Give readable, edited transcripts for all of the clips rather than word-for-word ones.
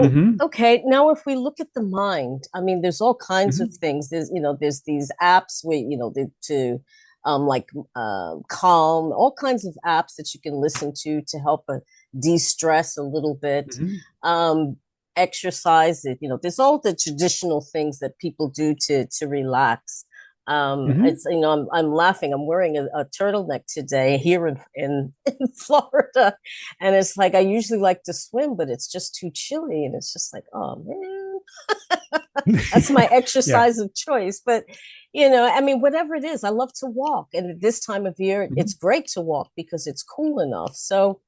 Hmm. Okay, now if we look at the mind, I mean, there's all kinds of Hmm. things. There's these apps where, to like calm, all kinds of apps that you can listen to help de-stress a little bit. Hmm. Um, Exercise, there's all the traditional things that people do to relax. Hmm. I'm laughing. I'm wearing a turtleneck today here in Florida, and it's like I usually like to swim, but it's just too chilly. And it's just like, oh man, that's my Yeah. exercise of choice. But, I mean, whatever it is, I love to walk. And this time of year, Mhm. it's great to walk because it's cool enough. So,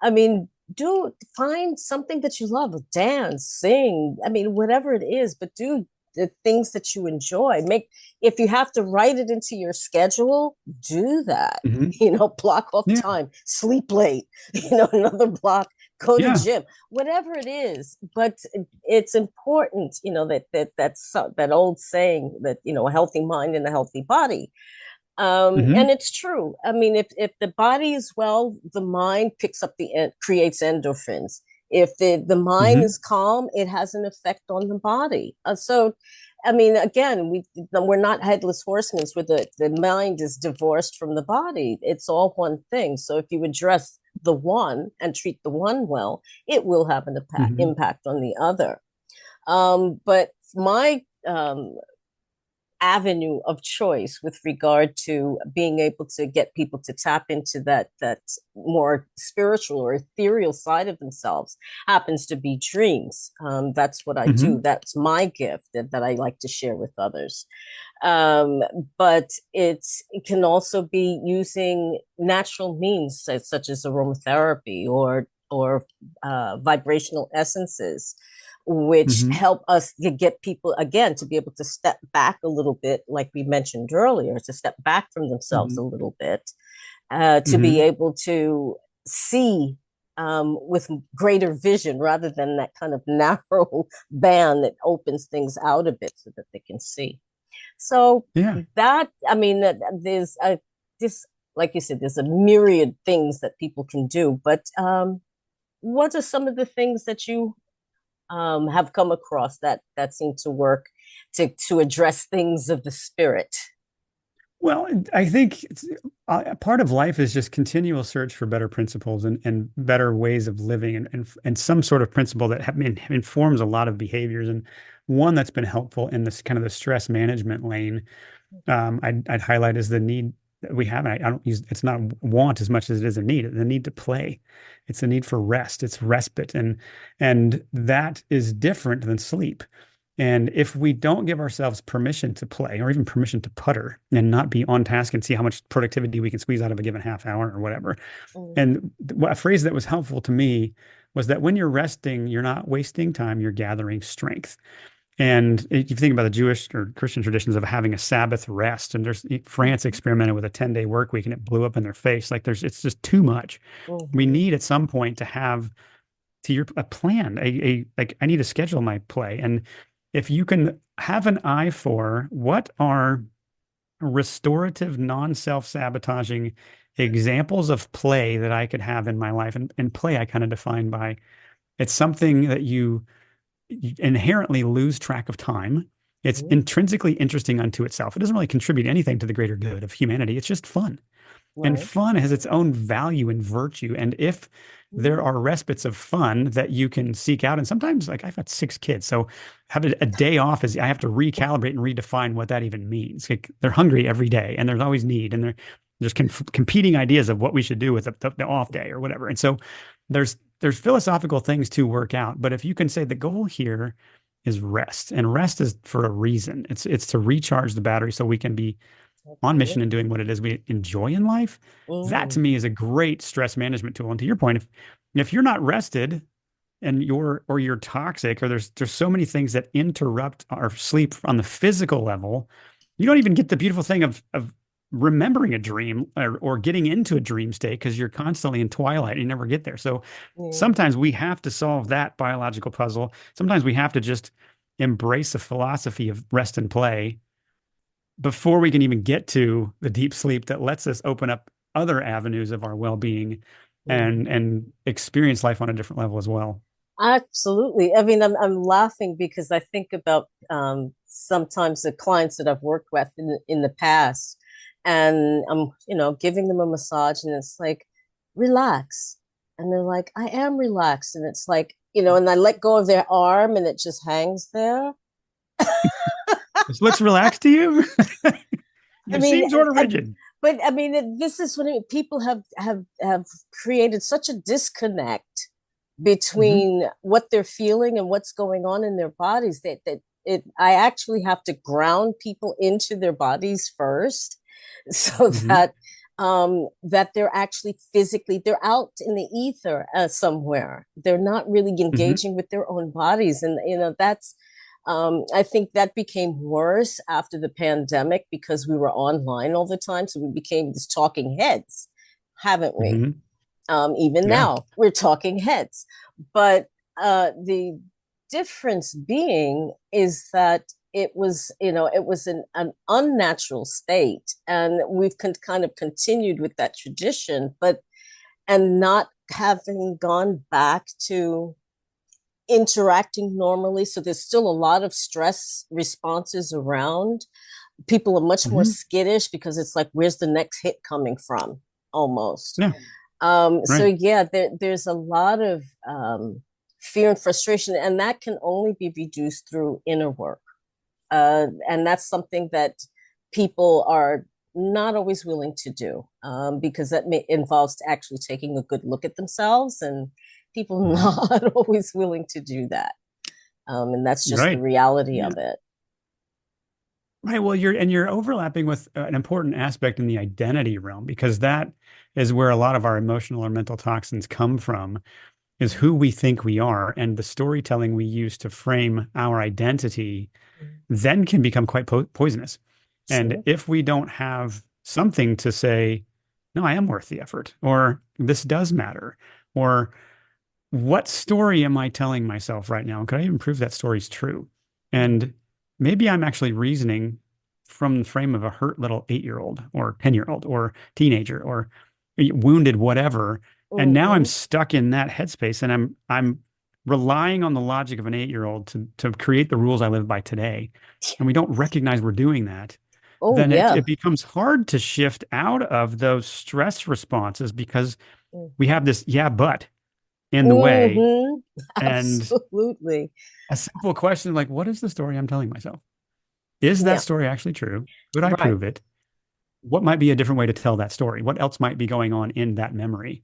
I mean, do find something that you love, dance, sing, I mean, whatever it is, but do the things that you enjoy. If you have to write it into your schedule, do that. Hmm. Block off Yeah. time, sleep late, another block, go to Yeah. gym, whatever it is. But it's important, that old saying that, a healthy mind and a healthy body. And Hmm. it's true. I mean, if the body is well, the mind picks up creates endorphins. If the mind Hmm. is calm, it has an effect on the body. So, I mean, again, we're not headless horsemen where the mind is divorced from the body. It's all one thing. So if you address the one and treat the one well, it will have an Hmm. impact on the other. But my avenue of choice with regard to being able to get people to tap into that more spiritual or ethereal side of themselves happens to be dreams. That's what I do. Hmm. That's my gift that I like to share with others. um, but it can also be using natural means such as aromatherapy or vibrational essences, which Hmm. help us to get people again to be able to step back a little bit, like we mentioned earlier, to step back from themselves a Hmm. little bit, to be Hmm. able to see with greater vision rather than that kind of narrow band that opens things out a bit so that they can see. So Yeah. that, I mean, there's this, like you said, there's a myriad things that people can do. But what are some of the things that you have come across that seem to work to address things of the spirit? Well, I think part of life is just continual search for better principles and better ways of living and some sort of principle that informs a lot of behaviors. And one that's been helpful in this kind of the stress management lane, I'd highlight is the need that we have. And I don't use it's not want as much as it is a need. The need to play. It's a need for rest. It's respite, and that is different than sleep. And if we don't give ourselves permission to play or even permission to putter and not be on task and see how much productivity we can squeeze out of a given half hour or whatever. Mm. And a phrase that was helpful to me was that when you're resting, you're not wasting time, you're gathering strength. And if you think about the Jewish or Christian traditions of having a Sabbath rest, and there's France Mhm. experimented with a 10-day work week and it blew up in their face. Like it's just too much. We Mhm. need at some point to have to your a plan, a like I need to schedule my play. And if you can have an eye for what are restorative, non-self-sabotaging examples of play that I could have in my life. And play I kind of define by it's something that you inherently lose track of time. It's Mhm. intrinsically interesting unto itself. It doesn't really contribute anything to the greater good of humanity. It's just fun. And Right. fun has its own value and virtue. And if there Mhm. are respites of fun that you can seek out, and sometimes, like I've got 6 kids, so have a day off is I have to recalibrate and redefine what that even means. Like, they're hungry every day, and there's always need, and there's competing ideas of what we should do with the off day or whatever. And so there's philosophical things to work out. But if you can say the goal here is rest, and rest is for a reason. It's to recharge the battery so we can be on Okay. mission and doing what it is we enjoy in life. That to Mm. me is a great stress management tool. And to your point, if you're not rested and you're toxic, or there's so many things that interrupt our sleep on the physical level, you don't even get the beautiful thing of remembering a dream or getting into a dream state because you're constantly in twilight and you never get there. So Yeah. sometimes we have to solve that biological puzzle. Sometimes we have to just embrace a philosophy of rest and play before we can even get to the deep sleep that lets us open up other avenues of our well-being Mhm. and experience life on a different level as well. Absolutely. I mean, I'm laughing because I think about sometimes the clients that I've worked with in the past, and I'm, giving them a massage, and it's like, relax. And they're like, I am relaxed. And it's like, and I let go of their arm and it just hangs there. This looks relaxed to you? I You mean, seem sort of rigid. but I mean, this is when people have created such a disconnect Hmm. between what they're feeling and what's going on in their bodies that I actually have to ground people into their bodies first so Hmm. that they're actually physically, they're out in the ether somewhere, they're not really Hmm. engaging with their own bodies. And that's I think that became worse after the pandemic because we were online all the time, so we became these talking heads, haven't we? Hmm. Even Yeah. now, we're talking heads. But the difference being is that it was an unnatural state, and we've kind of continued with that tradition, but and not having gone back to interacting normally. So there's still a lot of stress responses around. People are much more Hmm. skittish because it's like, where's the next hit coming from? Almost. Yeah. So Right. yeah, there's a lot of fear and frustration, and that can only be reduced through inner work. And that's something that people are not always willing to do, because involves actually taking a good look at themselves, and people Hmm. not always willing to do that. And that's just the Right. reality Yeah. of it. Right. Well, you're overlapping with an important aspect in the identity realm because that is where a lot of our emotional or mental toxins come from, is who we think we are, and the storytelling we use to frame our identity then can become quite poisonous. And True. if we don't have something to say, no, I am worth the effort, or this does matter, or what story am I telling myself right now? Could I even prove that story's true? And maybe I'm actually reasoning from the frame of a hurt little 8-year-old or 10-year-old or teenager or wounded whatever. And now I'm Mm-hmm. stuck in that headspace and I'm relying on the logic of an 8-year-old to create the rules I live by today. And we don't recognize we're doing that. Oh Then it, yeah. it becomes hard to shift out of those stress responses because we Mm-hmm. have this, yeah, but in the way. Mm-hmm. And Absolutely. a simple question like, what is the story I'm telling myself? Is that Yeah. story actually true? Could I Right. prove it? What might be a different way to tell that story? What else might be going on in that memory?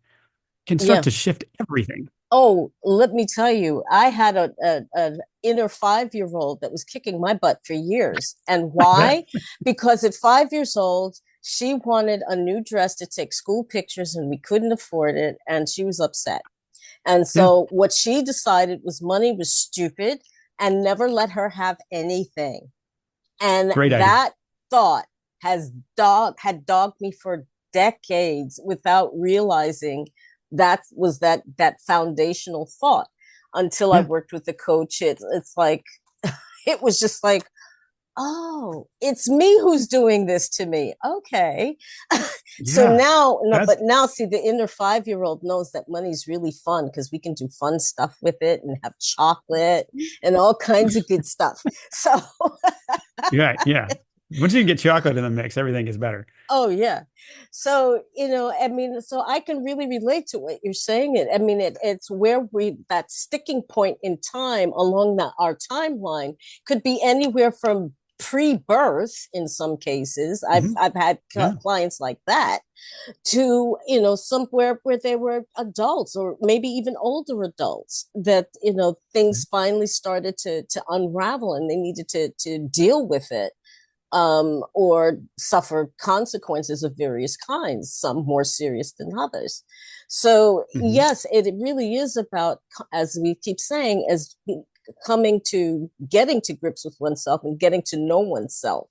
Can start Yeah. to shift everything. Oh, let me tell you, I had an inner 5 year old that was kicking my butt for years. And I bet. why? Because at 5 years old, she wanted a new dress to take school pictures and we couldn't afford it. And she was upset. And Yeah. so what she decided was money was stupid and never let her have anything. And Great idea. that thought had dogged me for decades without realizing that foundational thought until I Yeah. worked with the coach. It's like it was just like, oh, it's me who's doing this to me. Okay. So Yeah. now, no, That's but now see, the inner 5 year old knows that money's really fun because we can do fun stuff with it and have chocolate and all kinds of good stuff. So, yeah. Yeah. Once you can get chocolate in the mix, everything is better. oh yeah. So, I mean, so I can really relate to what you're saying. I mean, it's where that sticking point in time along our timeline could be anywhere from pre-birth in some cases. I've Hmm. I've had Yeah. clients like that to, somewhere where they were adults or maybe even older adults that, things finally started to unravel and they needed to deal with it, or suffer consequences of various kinds, some more serious than others. So, Hmm. yes, it really is about, as we keep saying, as getting to grips with oneself and getting to know oneself,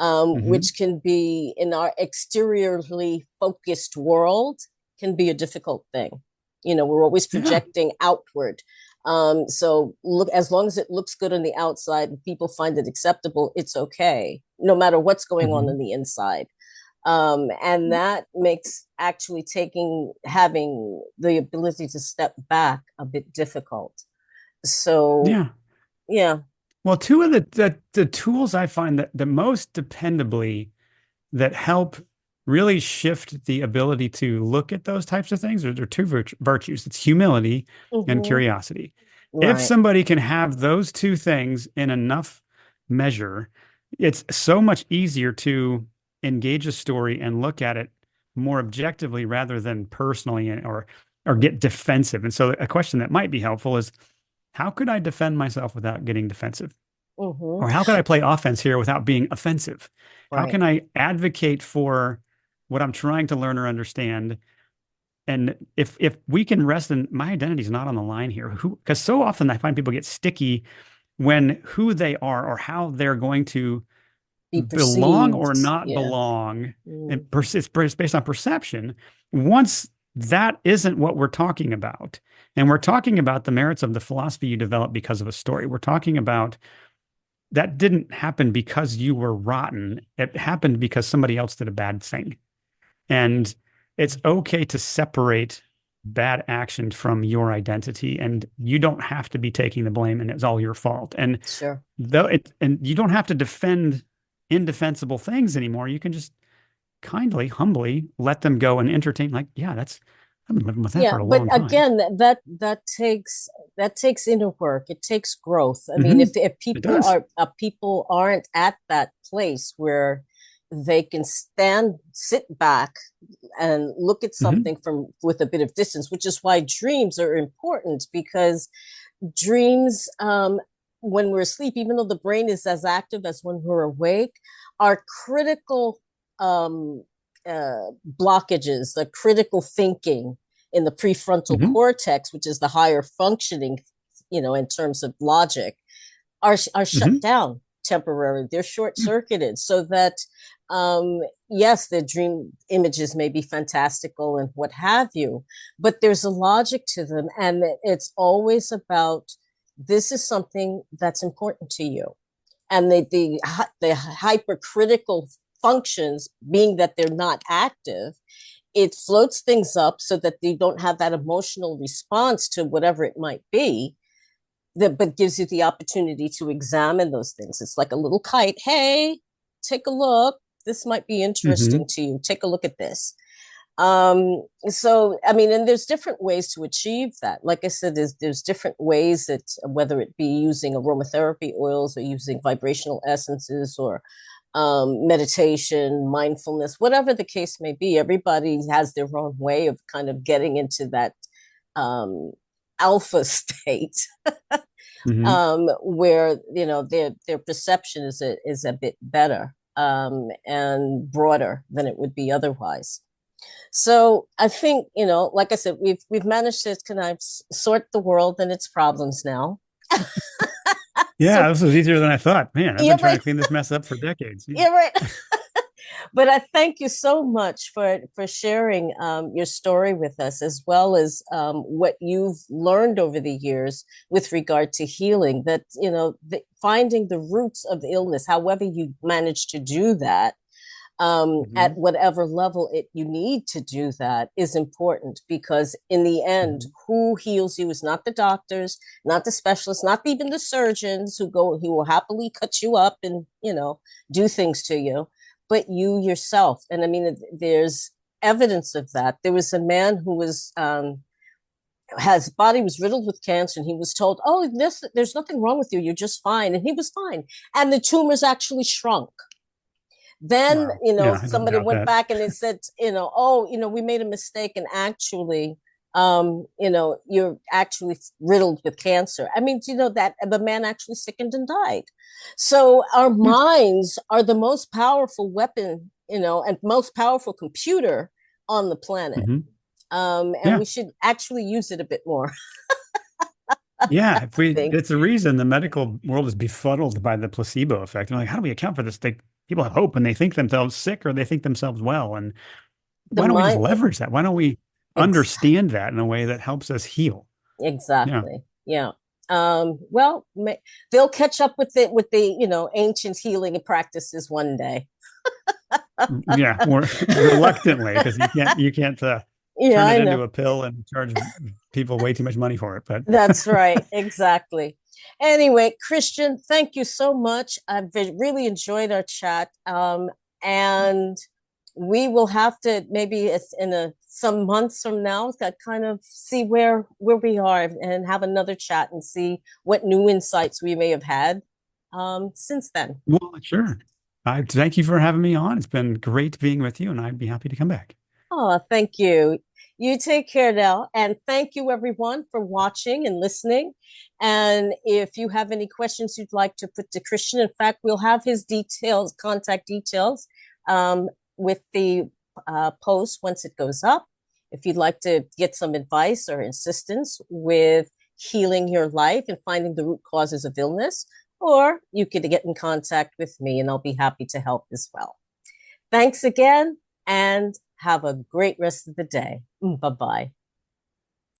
Hmm. which can be in our exteriorly focused world, can be a difficult thing. We're always Yeah. projecting outward. So look, as long as it looks good on the outside and people find it acceptable, it's okay, no matter what's going on Hmm. the inside. And that makes actually having the ability to step back a bit difficult. So, Yeah. yeah. Well, two of the tools I find that the most dependably that help really shift the ability to look at those types of things, there are two virtues. It's humility and Hmm. curiosity. If Right. somebody can have those two things in enough measure, it's so much easier to engage a story and look at it more objectively rather than personally or get defensive. And so a question that might be helpful is how could I defend myself without getting defensive? Hmm. Or how could I play offense here without being offensive? How Right. can I advocate for what I'm trying to learn or understand? And if we can rest in my identity is not on the line here, who because so often I find people get sticky when who they are or how they're going to Be belong perceived. or not Yeah. belong, and Mm. it's based on perception. Once that isn't what we're talking about, and we're talking about the merits of the philosophy you develop because of a story. We're talking about that didn't happen because you were rotten. It happened because somebody else did a bad thing. And it's okay to separate bad action from your identity. And you don't have to be taking the blame and it's all your fault. And Sure. you don't have to defend indefensible things anymore. You can just kindly, humbly let them go and entertain, like, yeah, I've been living with that Yeah, for a but long time. again, that takes inner work. It takes growth. I mean, Hmm. if It does. people aren't at that place where they can sit back and look at Hmm. something from with a bit of distance, which is why dreams are important because dreams, when we're asleep, even though the brain is as active as when we're awake, are critical um, blockages, the critical thinking in the prefrontal Hmm. cortex, which is the higher functioning, in terms of logic, are shut Hmm. down temporarily. They're short circuited so that, yes, the dream images may be fantastical and what have you, but there's a logic to them. And it's always about this is something that's important to you. And the hypercritical functions, being that they're not active, it floats things up so that they don't have that emotional response to whatever it might be, that but gives you the opportunity to examine those things. It's like a little kite. Hey, take a look. This might be Hmm. interesting to you. Take a look at this. So I mean, and there's different ways to achieve that. Like I said, there's different ways that, whether it be using aromatherapy oils or using vibrational essences or meditation, mindfulness, whatever the case may be, everybody has their own way of kind of getting into that um, alpha state, Hmm. where their perception is a bit better, and broader than it would be otherwise. So I think, like I said, we've managed to kind of sort the world and its problems now. Yeah, So this was easier than I thought. Man, I've yeah, been trying right, to clean this mess up for decades. Yeah. yeah, right. But I thank you so much for sharing your story with us, as well as what you've learned over the years with regard to healing. That finding the roots of the illness, however you manage to do that, at Hmm. whatever level you need to do that, is important, because in the end, Hmm. who heals you is not the doctors, not the specialists, not even the surgeons who will happily cut you up and do things to you, but you yourself. And I mean, there's evidence of that. There was a man who was his body was riddled with cancer, and he was told, "Oh, there's nothing wrong with you. You're just fine," and he was fine, and the tumors actually shrunk. Then, Wow. Yeah, I don't somebody doubt went that. back and they said, oh, we made a mistake, and actually, you're actually riddled with cancer. I mean, that the man actually sickened and died. So our Yeah. minds are the most powerful weapon, and most powerful computer on the planet. Hmm. And Yeah. we should actually use it a bit more, Yeah. I think. It's a reason the medical world is befuddled by the placebo effect. They're like, how do we account for this? People have hope and they think themselves sick or they think themselves well. And The why don't we just mind, leverage that? Why don't we ex- understand that in a way that helps us heal? Yeah. Exactly. Yeah. Well, they'll catch up with it with the ancient healing practices one day. Yeah, more reluctantly because you can't Yeah, turn it I into know. a pill and charge people way too much money for it. But That's right. Exactly. Anyway, Christian, thank you so much. I've really enjoyed our chat. And we will have to maybe it's in some months from now that kind of see where we are and have another chat and see what new insights we may have had since then. well, sure. I thank you for having me on. It's been great being with you, and I'd be happy to come back. Oh, thank you. You take care now. And thank you, everyone, for watching and listening. And if you have any questions you'd like to put to Christian, in fact, we'll have his details, contact details, with the post once it goes up. If you'd like to get some advice or assistance with healing your life and finding the root causes of illness, or you could get in contact with me and I'll be happy to help as well. Thanks again and have a great rest of the day. Bye bye.